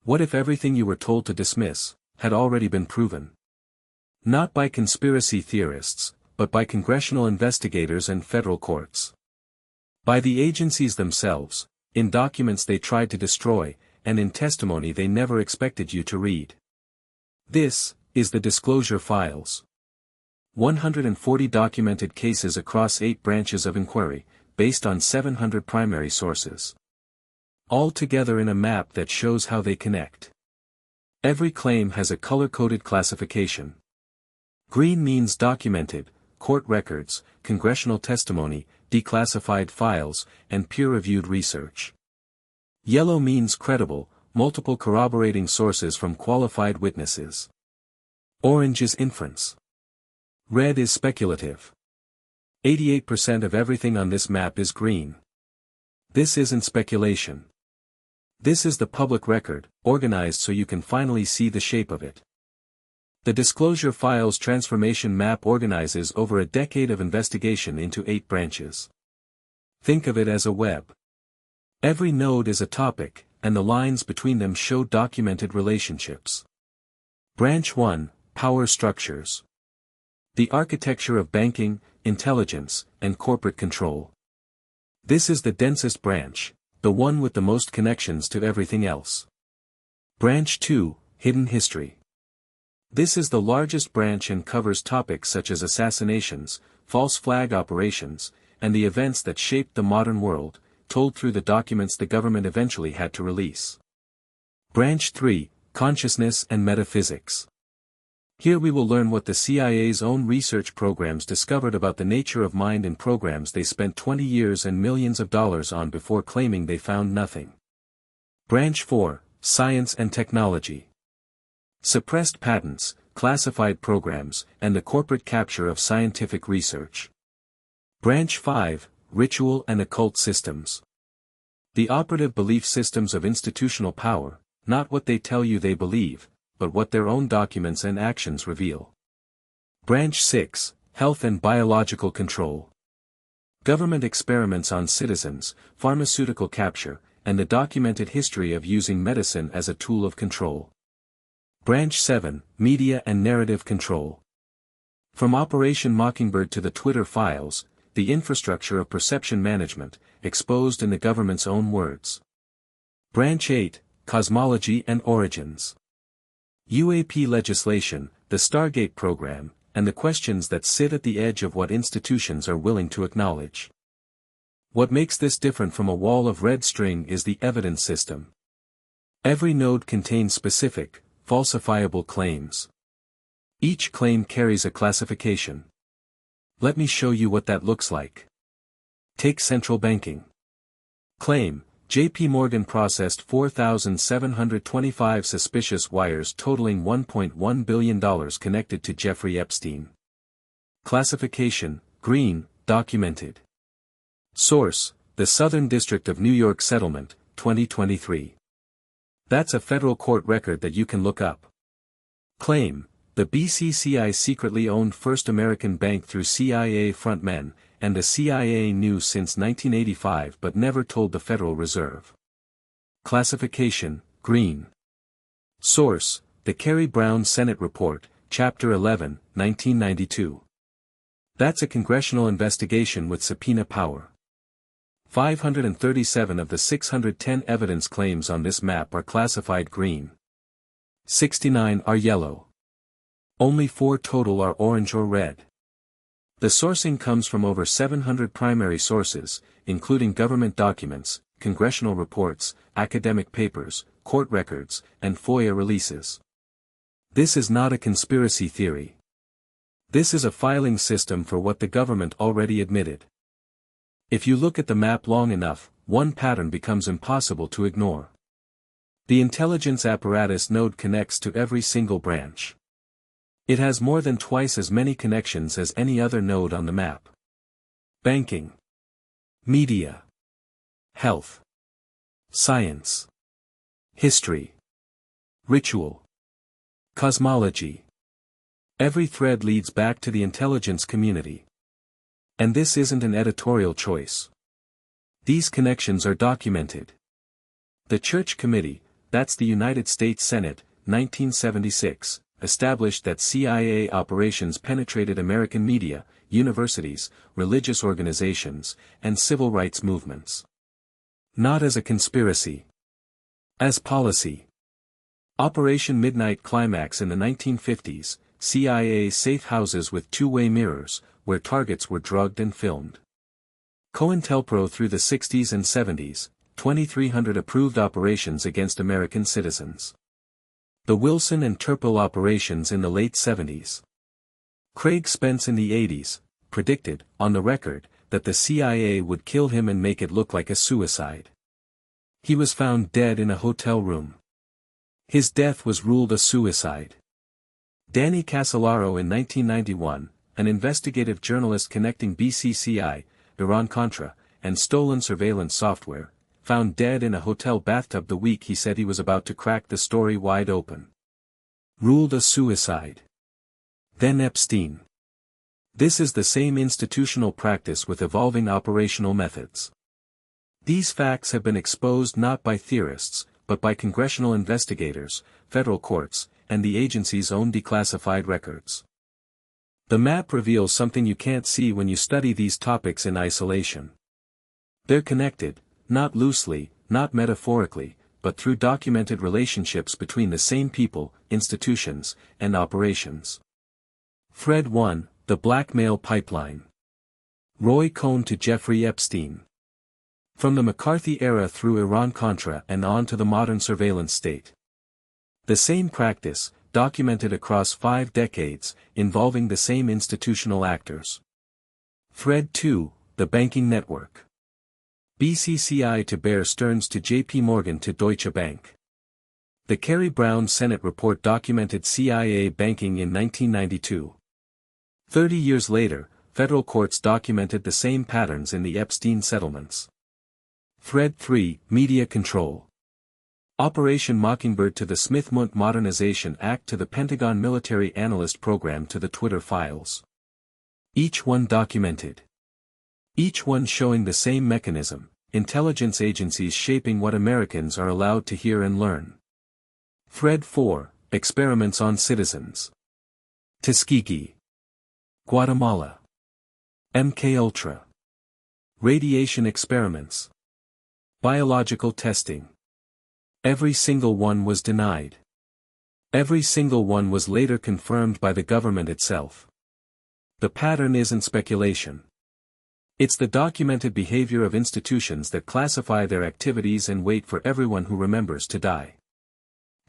What if everything you were told to dismiss had already been proven? Not by conspiracy theorists, but by congressional investigators and federal courts. By the agencies themselves, in documents they tried to destroy, and in testimony they never expected you to read. This is the Disclosure Files. 140 documented cases across 8 branches of inquiry, based on 700 primary sources. All together in a map that shows how they connect. Every claim has a color-coded classification. Green means documented, court records, congressional testimony, declassified files, and peer-reviewed research. Yellow means credible, multiple corroborating sources from qualified witnesses. Orange is inference. Red is speculative. 88% of everything on this map is green. This isn't speculation. This is the public record, organized so you can finally see the shape of it. The Disclosure Files transformation map organizes over a decade of investigation into 8 branches. Think of it as a web. Every node is a topic, and the lines between them show documented relationships. Branch 1, Power Structures. The architecture of banking, intelligence, and corporate control. This is the densest branch, the one with the most connections to everything else. Branch 2, Hidden History. This is the largest branch and covers topics such as assassinations, false flag operations, and the events that shaped the modern world, told through the documents the government eventually had to release. Branch 3, Consciousness and Metaphysics. Here we will learn what the CIA's own research programs discovered about the nature of mind in programs they spent 20 years and millions of dollars on before claiming they found nothing. Branch 4, Science and Technology. Suppressed patents, classified programs, and the corporate capture of scientific research. Branch 5, Ritual and Occult Systems. The operative belief systems of institutional power, not what they tell you they believe, but what their own documents and actions reveal. Branch 6, Health and Biological Control. Government experiments on citizens, pharmaceutical capture, and the documented history of using medicine as a tool of control. Branch 7, Media and Narrative Control. From Operation Mockingbird to the Twitter files, the infrastructure of perception management, exposed in the government's own words. Branch 8, Cosmology and Origins. UAP legislation, the Stargate program, and the questions that sit at the edge of what institutions are willing to acknowledge. What makes this different from a wall of red string is the evidence system. Every node contains specific, falsifiable claims. Each claim carries a classification. Let me show you what that looks like. Take central banking. Claim: JP Morgan processed 4,725 suspicious wires totaling $1.1 billion connected to Jeffrey Epstein. Classification: green, documented. Source: the Southern District of New York Settlement, 2023. That's a federal court record that you can look up. Claim: the BCCI secretly owned First American Bank through CIA frontmen, and the CIA knew since 1985 but never told the Federal Reserve. Classification: green. Source: the Kerry Brown Senate Report, Chapter 11, 1992. That's a congressional investigation with subpoena power. 537 of the 610 evidence claims on this map are classified green. 69 are yellow. Only 4 total are orange or red. The sourcing comes from over 700 primary sources, including government documents, congressional reports, academic papers, court records, and FOIA releases. This is not a conspiracy theory. This is a filing system for what the government already admitted. If you look at the map long enough, one pattern becomes impossible to ignore. The intelligence apparatus node connects to every single branch. It has more than twice as many connections as any other node on the map. Banking. Media. Health. Science. History. Ritual. Cosmology. Every thread leads back to the intelligence community. And this isn't an editorial choice. These connections are documented. The Church Committee, that's the United States Senate, 1976, established that CIA operations penetrated American media, universities, religious organizations, and civil rights movements. Not as a conspiracy. As policy. Operation Midnight Climax in the 1950s, CIA safe houses with two-way mirrors, where targets were drugged and filmed. COINTELPRO through the 60s and 70s, 2,300 approved operations against American citizens. The Wilson and Turple operations in the late 70s. Craig Spence in the 80s, predicted, on the record, that the CIA would kill him and make it look like a suicide. He was found dead in a hotel room. His death was ruled a suicide. Danny Casolaro in 1991, an investigative journalist connecting BCCI, Iran-Contra, and stolen surveillance software, found dead in a hotel bathtub the week he said he was about to crack the story wide open. Ruled a suicide. Then Epstein. This is the same institutional practice with evolving operational methods. These facts have been exposed not by theorists, but by congressional investigators, federal courts, and the agency's own declassified records. The map reveals something you can't see when you study these topics in isolation. They're connected, not loosely, not metaphorically, but through documented relationships between the same people, institutions, and operations. Thread 1, The Blackmail Pipeline. Roy Cohn to Jeffrey Epstein. From the McCarthy era through Iran-Contra and on to the modern surveillance state. The same practice, documented across 5 decades, involving the same institutional actors. Thread 2, The Banking Network. BCCI to Bear Stearns to JP Morgan to Deutsche Bank. The Kerry Brown Senate report documented CIA banking in 1992. 30 years later, federal courts documented the same patterns in the Epstein settlements. Thread 3, Media Control. Operation Mockingbird to the Smith-Mundt Modernization Act to the Pentagon Military Analyst Program to the Twitter files. Each one documented. Each one showing the same mechanism, intelligence agencies shaping what Americans are allowed to hear and learn. Thread 4, Experiments on Citizens. Tuskegee. Guatemala. MKUltra. Radiation experiments. Biological testing. Every single one was denied. Every single one was later confirmed by the government itself. The pattern isn't speculation. It's the documented behavior of institutions that classify their activities and wait for everyone who remembers to die.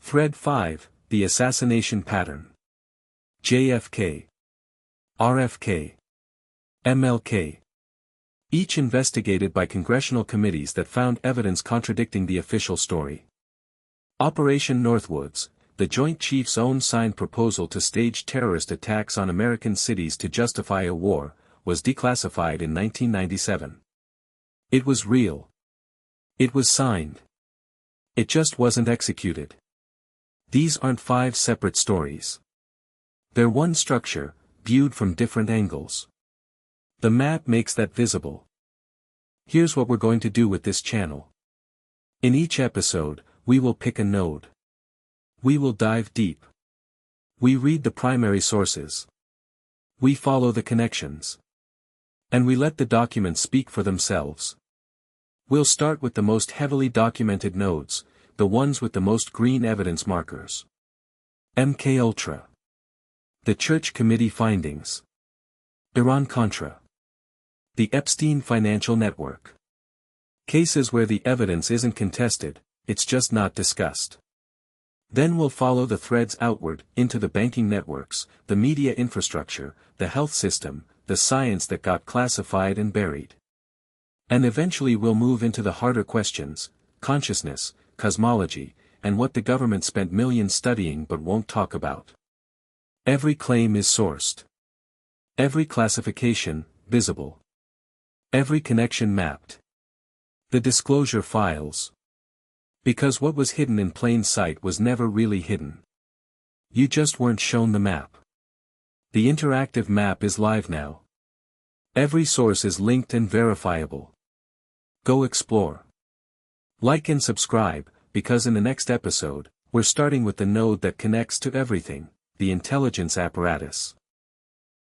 Thread 5, The Assassination Pattern. JFK. RFK. MLK. Each investigated by congressional committees that found evidence contradicting the official story. Operation Northwoods, the Joint Chiefs' own signed proposal to stage terrorist attacks on American cities to justify a war, was declassified in 1997. It was real. It was signed. It just wasn't executed. These aren't 5 separate stories. They're one structure, viewed from different angles. The map makes that visible. Here's what we're going to do with this channel. In each episode, we will pick a node. We will dive deep. We read the primary sources. We follow the connections. And we let the documents speak for themselves. We'll start with the most heavily documented nodes, the ones with the most green evidence markers. MKUltra. The Church Committee findings. Iran-Contra. The Epstein Financial Network. Cases where the evidence isn't contested, it's just not discussed. Then we'll follow the threads outward, into the banking networks, the media infrastructure, the health system, the science that got classified and buried. And eventually we'll move into the harder questions, consciousness, cosmology, and what the government spent millions studying but won't talk about. Every claim is sourced. Every classification, visible. Every connection mapped. The disclosure files. Because what was hidden in plain sight was never really hidden. You just weren't shown the map. The interactive map is live now. Every source is linked and verifiable. Go explore. Like and subscribe, because in the next episode, we're starting with the node that connects to everything, the intelligence apparatus.